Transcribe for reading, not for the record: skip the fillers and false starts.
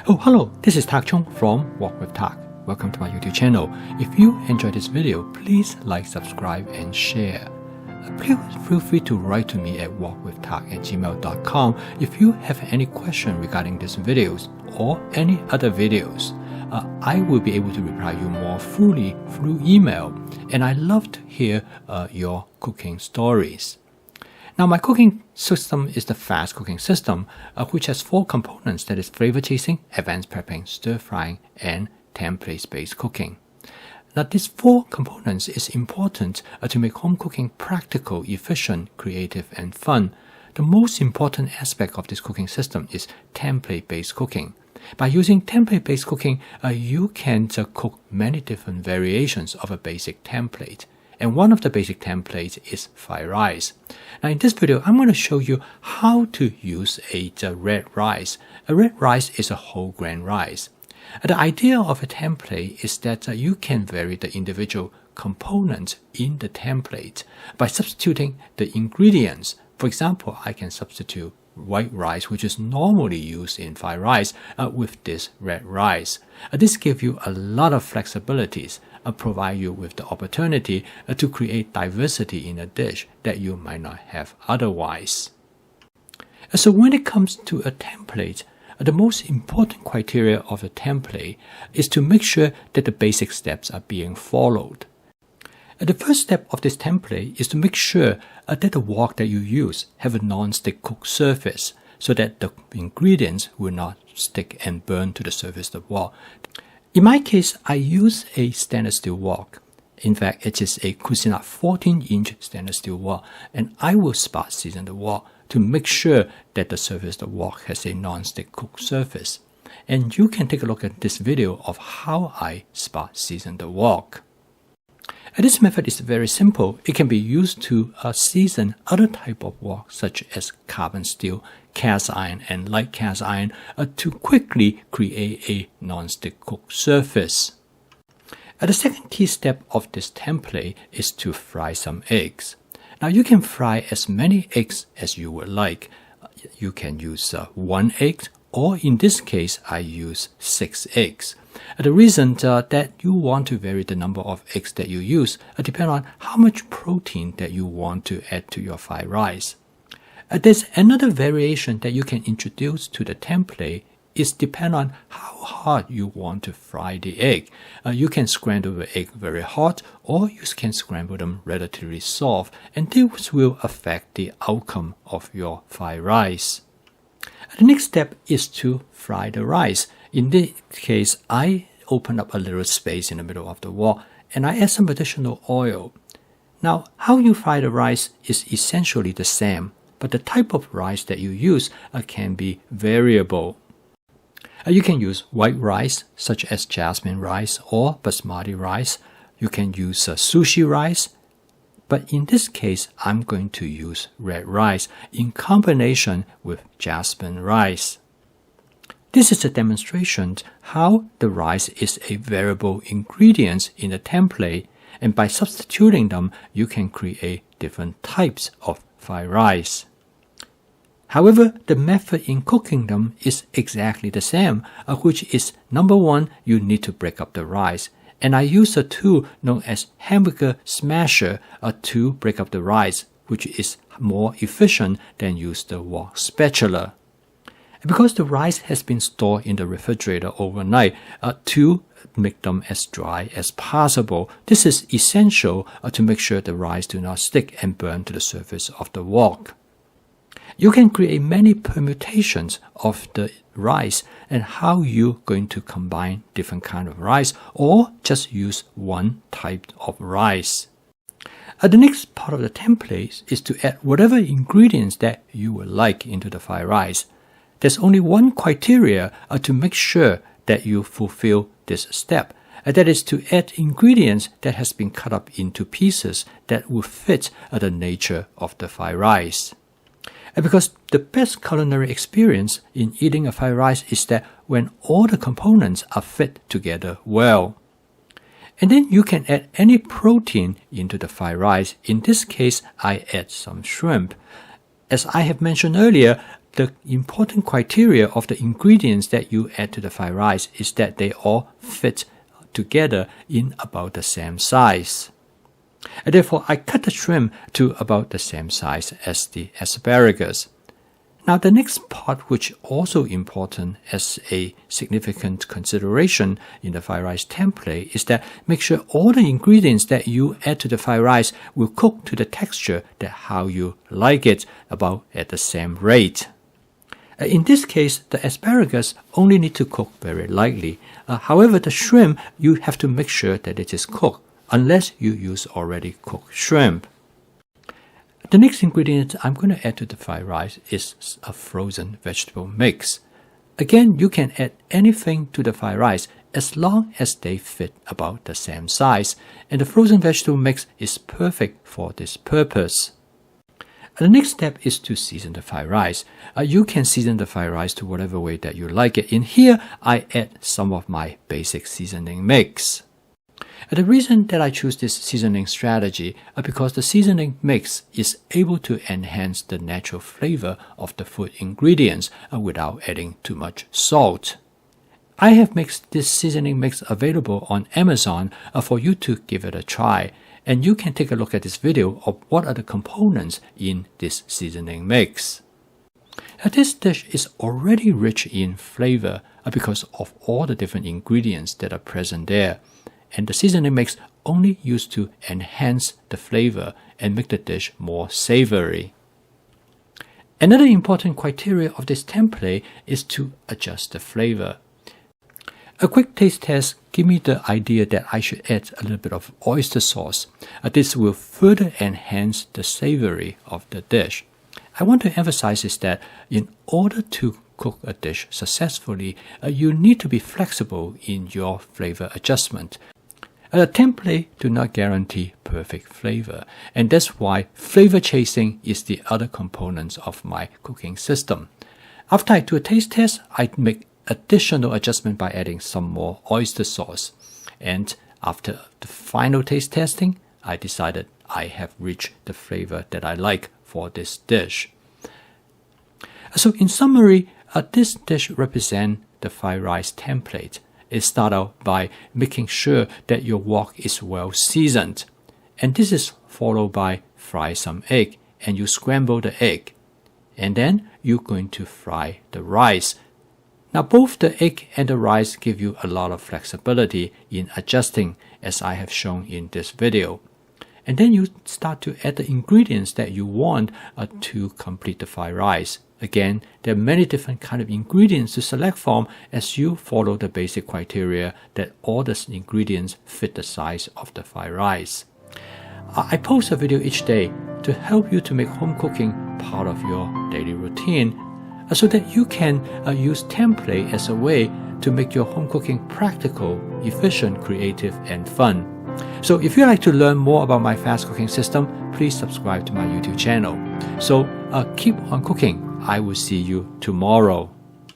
Oh, hello, this is Tak Chung from Walk with Tak. Welcome to my YouTube channel. If you enjoyed this video, please like, subscribe, and share. Please feel free to write to me at walkwithtak@gmail.com if you have any question regarding these videos or any other videos. I will be able to reply you more fully through email, and I love to hear your cooking stories. Now, my cooking system is the fast cooking system, which has 4 components, that is flavor chasing, advanced prepping, stir frying, and template-based cooking. Now, these 4 components is important to make home cooking practical, efficient, creative, and fun. The most important aspect of this cooking system is template-based cooking. By using template-based cooking, you can cook many different variations of a basic template. And one of the basic templates is fried rice. Now, in this video, I'm going to show you how to use a red rice. A red rice is a whole grain rice. The idea of a template is that you can vary the individual components in the template by substituting the ingredients. For example, I can substitute white rice, which is normally used in fried rice, with this red rice. This gives you a lot of flexibilities, provide you with the opportunity to create diversity in a dish that you might not have otherwise. So when it comes to a template, the most important criteria of a template is to make sure that the basic steps are being followed. The first step of this template is to make sure that the wok that you use have a non-stick cook surface so that the ingredients will not stick and burn to the surface of the wok. In my case, I use a stainless steel wok. In fact, it is a Cuisinart 14-inch stainless steel wok, and I will spot season the wok to make sure that the surface of the wok has a non-stick cook surface. And you can take a look at this video of how I spot season the wok. This method is very simple. It can be used to season other type of wok such as carbon steel, cast iron, and light cast iron to quickly create a non-stick cook surface. The second key step of this template is to fry some eggs. Now, you can fry as many eggs as you would like. You can use 1 egg, or in this case, I use 6 eggs. The reason that you want to vary the number of eggs that you use depends on how much protein that you want to add to your fried rice. There's another variation that you can introduce to the template is depend on how hot you want to fry the egg. You can scramble the egg very hot, or you can scramble them relatively soft, and this will affect the outcome of your fried rice. The next step is to fry the rice. In this case, I open up a little space in the middle of the wok and I add some additional oil. Now, how you fry the rice is essentially the same, but the type of rice that you use can be variable. You can use white rice, such as jasmine rice or basmati rice. You can use sushi rice. But in this case, I'm going to use red rice in combination with jasmine rice. This is a demonstration how the rice is a variable ingredient in the template, and by substituting them, you can create different types of fried rice. However, the method in cooking them is exactly the same, which is number 1, you need to break up the rice. And I use a tool known as hamburger smasher to break up the rice, which is more efficient than use the wok spatula. Because the rice has been stored in the refrigerator overnight to make them as dry as possible, this is essential to make sure the rice do not stick and burn to the surface of the wok. You can create many permutations of the rice and how you're going to combine different kind of rice, or just use one type of rice. The next part of the template is to add whatever ingredients that you would like into the fried rice. There's only one criteria to make sure that you fulfill this step. That is to add ingredients that has been cut up into pieces that will fit the nature of the fried rice. Because the best culinary experience in eating a fried rice is that when all the components are fit together well. And then you can add any protein into the fried rice. In this case, I add some shrimp. As I have mentioned earlier, the important criteria of the ingredients that you add to the fried rice is that they all fit together in about the same size. And therefore, I cut the shrimp to about the same size as the asparagus. Now, the next part, which also important as a significant consideration in the fried rice template, is that make sure all the ingredients that you add to the fried rice will cook to the texture that how you like it, about at the same rate. In this case, the asparagus only need to cook very lightly. However, the shrimp, you have to make sure that it is cooked, unless you use already cooked shrimp. The next ingredient I'm going to add to the fried rice is a frozen vegetable mix. Again, you can add anything to the fried rice as long as they fit about the same size, and the frozen vegetable mix is perfect for this purpose. The next step is to season the fried rice. You can season the fried rice to whatever way that you like it. In here, I add some of my basic seasoning mix. The reason that I choose this seasoning strategy is because the seasoning mix is able to enhance the natural flavor of the food ingredients without adding too much salt. I have made this seasoning mix available on Amazon for you to give it a try, and you can take a look at this video of what are the components in this seasoning mix. This dish is already rich in flavor because of all the different ingredients that are present there. And the seasoning mix only used to enhance the flavor and make the dish more savory. Another important criteria of this template is to adjust the flavor. A quick taste test gave me the idea that I should add a little bit of oyster sauce. This will further enhance the savory of the dish. I want to emphasize is that in order to cook a dish successfully, you need to be flexible in your flavor adjustment. A template do not guarantee perfect flavor, and that's why flavor chasing is the other component of my cooking system. After I do a taste test, I make additional adjustment by adding some more oyster sauce. And after the final taste testing, I decided I have reached the flavor that I like for this dish. So in summary, this dish represents the fried rice template. It starts out by making sure that your wok is well seasoned. And this is followed by fry some egg, and you scramble the egg. And then you're going to fry the rice. Now both the egg and the rice give you a lot of flexibility in adjusting, as I have shown in this video. And then you start to add the ingredients that you want to complete the fried rice. Again, there are many different kind of ingredients to select from as you follow the basic criteria that all the ingredients fit the size of the fried rice. I post a video each day to help you to make home cooking part of your daily routine so that you can use template as a way to make your home cooking practical, efficient, creative, and fun. So if you'd like to learn more about my fast cooking system, please subscribe to my YouTube channel. So keep on cooking. I will see you tomorrow.